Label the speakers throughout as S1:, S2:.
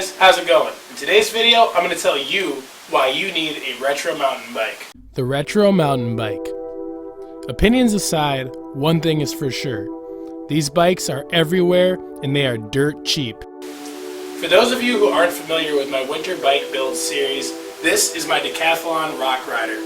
S1: guys, how's it going? In today's video, I'm going to tell you why you need a retro mountain bike.
S2: The retro mountain bike. Opinions aside, one thing is for sure. These bikes are everywhere and they are dirt cheap.
S1: For those of you who aren't familiar with my winter bike build series, this is my Decathlon Rock Rider.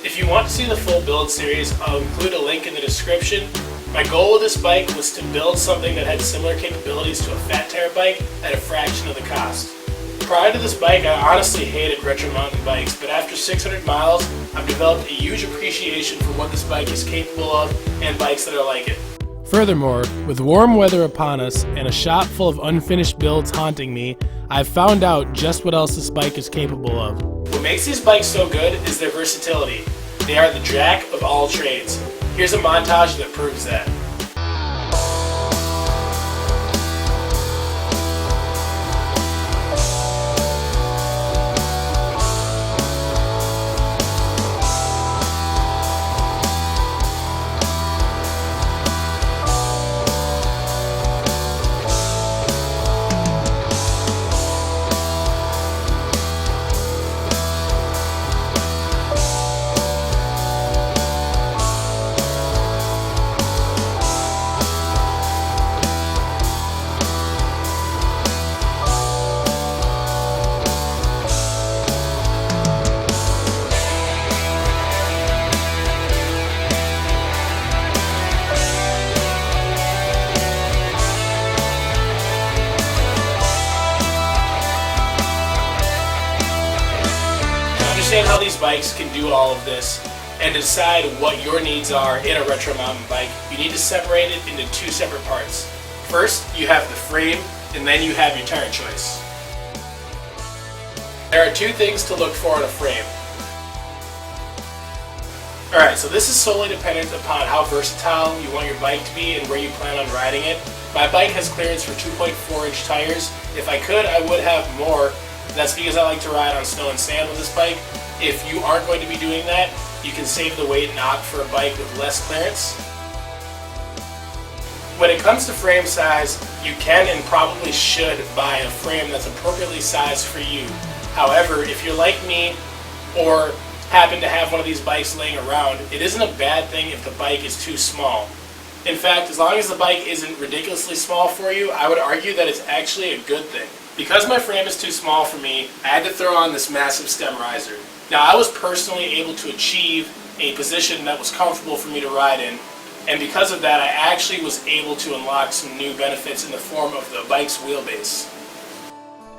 S1: If you want to see the full build series, I'll include a link in the description. My goal with this bike was to build something that had similar capabilities to a fat tire bike at a fraction of the cost. Prior to this bike, I honestly hated retro mountain bikes, but after 600 miles, I've developed a huge appreciation for what this bike is capable of and bikes that are like it.
S2: Furthermore, with warm weather upon us and a shop full of unfinished builds haunting me, I've found out just what else this bike is capable of.
S1: What makes these bikes so good is their versatility. They are the jack of all trades. Here's a montage that proves that. Understand how these bikes can do all of this and decide what your needs are in a retro mountain bike, you need to separate it into two separate parts. First, you have the frame, and then you have your tire choice. There are two things to look for in a frame. Alright, so this is solely dependent upon how versatile you want your bike to be and where you plan on riding it. My bike has clearance for 2.4 inch tires. If I could, I would have more. That's because I like to ride on snow and sand with this bike. If you aren't going to be doing that, you can save the weight and opt for a bike with less clearance. When it comes to frame size, you can and probably should buy a frame that's appropriately sized for you. However, if you're like me or happen to have one of these bikes laying around, it isn't a bad thing if the bike is too small. In fact, as long as the bike isn't ridiculously small for you, I would argue that it's actually a good thing. Because my frame is too small for me, I had to throw on this massive stem riser. Now, I was personally able to achieve a position that was comfortable for me to ride in, and because of that, I actually was able to unlock some new benefits in the form of the bike's wheelbase.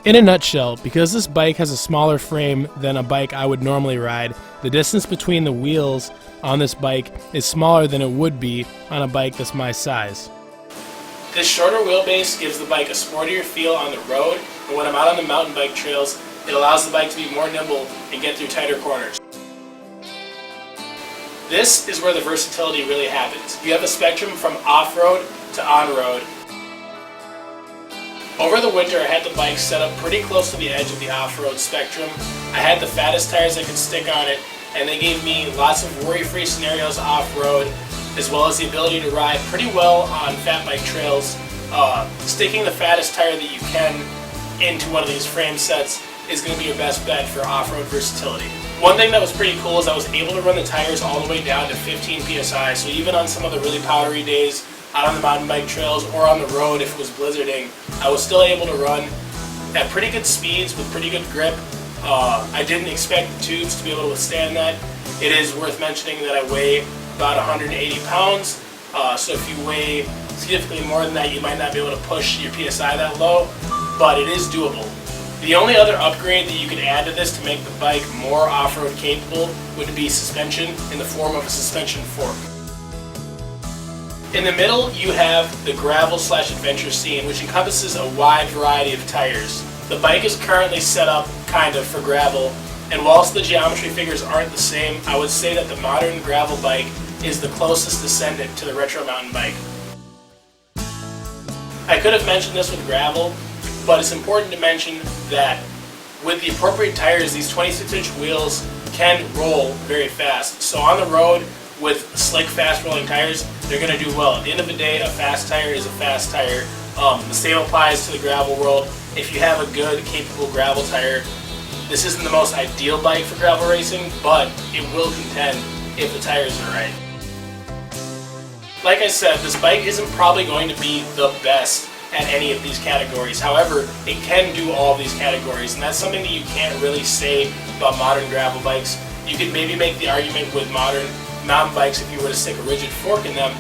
S2: In a nutshell, because this bike has a smaller frame than a bike I would normally ride, the distance between the wheels on this bike is smaller than it would be on a bike that's my size.
S1: This shorter wheelbase gives the bike a sportier feel on the road, and when I'm out on the mountain bike trails, it allows the bike to be more nimble and get through tighter corners. This is where the versatility really happens. You have a spectrum from off-road to on-road. Over the winter, I had the bike set up pretty close to the edge of the off-road spectrum. I had the fattest tires I could stick on it, and they gave me lots of worry-free scenarios off-road, as well as the ability to ride pretty well on fat bike trails. Sticking the fattest tire that you can into one of these frame sets is going to be your best bet for off-road versatility. One thing that was pretty cool is I was able to run the tires all the way down to 15 psi, so even on some of the really powdery days out on the mountain bike trails or on the road if it was blizzarding, I was still able to run at pretty good speeds with pretty good grip. I didn't expect the tubes to be able to withstand that. It is worth mentioning that I weigh about 180 pounds, so if you weigh significantly more than that, you might not be able to push your PSI that low, but it is doable. The only other upgrade that you could add to this to make the bike more off-road capable would be suspension in the form of a suspension fork. In the middle, you have the gravel/adventure scene, which encompasses a wide variety of tires. The bike is currently set up kind of for gravel, and whilst the geometry figures aren't the same, I would say that the modern gravel bike is the closest descendant to the retro mountain bike. I could have mentioned this with gravel, but it's important to mention that with the appropriate tires, these 26-inch wheels can roll very fast. So on the road with slick, fast-rolling tires, they're going to do well. At the end of the day, a fast tire is a fast tire. The same applies to the gravel world. If you have a good, capable gravel tire, this isn't the most ideal bike for gravel racing, but it will contend if the tires are right. Like I said, this bike isn't probably going to be the best at any of these categories. However, it can do all of these categories, and that's something that you can't really say about modern gravel bikes. You could maybe make the argument with modern mountain bikes if you were to stick a rigid fork in them,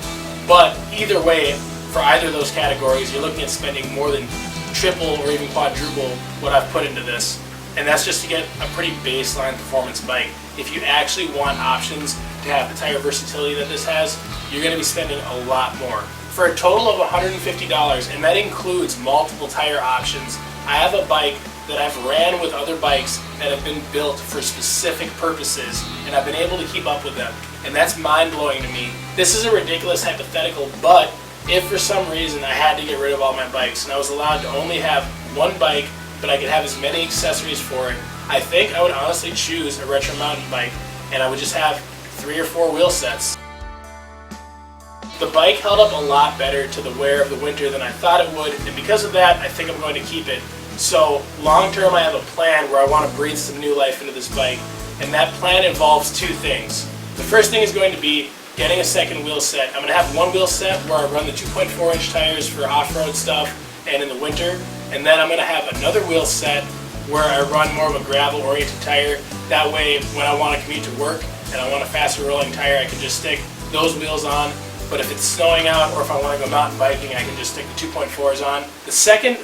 S1: but either way, for either of those categories, you're looking at spending more than triple or even quadruple what I've put into this, and that's just to get a pretty baseline performance bike. If you actually want options to have the tire versatility that this has, you're going to be spending a lot more. For a total of $150, and that includes multiple tire options, I have a bike that I've ran with other bikes that have been built for specific purposes, and I've been able to keep up with them, and that's mind-blowing to me. This is a ridiculous hypothetical, but if for some reason I had to get rid of all my bikes and I was allowed to only have one bike, but I could have as many accessories for it, I think I would honestly choose a retro mountain bike, and I would just have 3 or 4 wheel sets. The bike held up a lot better to the wear of the winter than I thought it would, and because of that, I think I'm going to keep it. So long term, I have a plan where I want to breathe some new life into this bike, and that plan involves 2 things. The first thing is going to be getting a second wheel set. I'm going to have one wheel set where I run the 2.4-inch tires for off-road stuff and in the winter, and then I'm going to have another wheel set where I run more of a gravel-oriented tire. That way, when I want to commute to work and I want a faster rolling tire, I can just stick those wheels on. But if it's snowing out or if I want to go mountain biking, I can just stick the 2.4s on. The second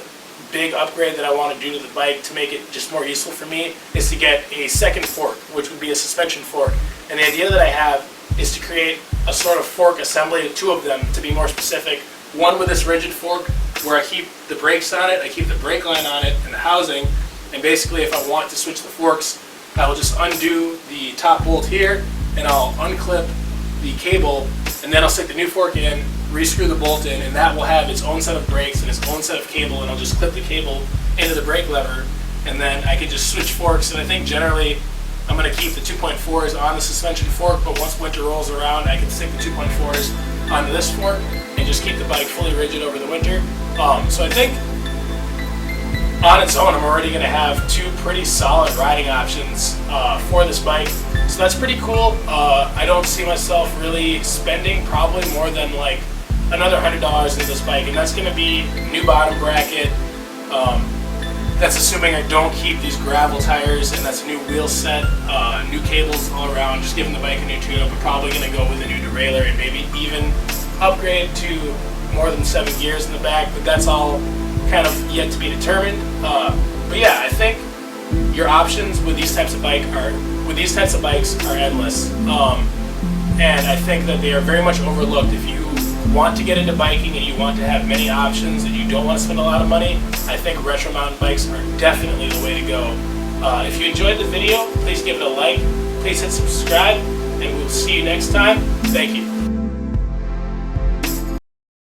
S1: big upgrade that I want to do to the bike to make it just more useful for me is to get a second fork, which would be a suspension fork. And the idea that I have is to create a sort of fork assembly, 2 of them to be more specific. One with this rigid fork where I keep the brakes on it, I keep the brake line on it and the housing, and basically if I want to switch the forks, I will just undo the top bolt here and I'll unclip the cable, and then I'll stick the new fork in, re-screw the bolt in, and that will have its own set of brakes and its own set of cable, and I'll just clip the cable into the brake lever, and then I can just switch forks. And I think generally I'm going to keep the 2.4s on the suspension fork, but once winter rolls around, I can stick the 2.4s onto this fork and just keep the bike fully rigid over the winter. So I think on its own, I'm already going to have 2 pretty solid riding options for this bike. So that's pretty cool. I don't see myself really spending probably more than like another $100 into this bike, and that's going to be new bottom bracket. That's assuming I don't keep these gravel tires, and that's a new wheel set, new cables all around, just giving the bike a new tune-up. I'm probably going to go with a new derailleur and maybe even upgrade to more than 7 gears in the back, but that's all kind of yet to be determined. But yeah, I think your options with these types of bikes are endless, and I think that they are very much overlooked. If you want to get into biking and you want to have many options and you don't want to spend a lot of money, I think retro mountain bikes are definitely the way to go. If you enjoyed the video, please give it a like, please hit subscribe, and we'll see you next time. Thank you.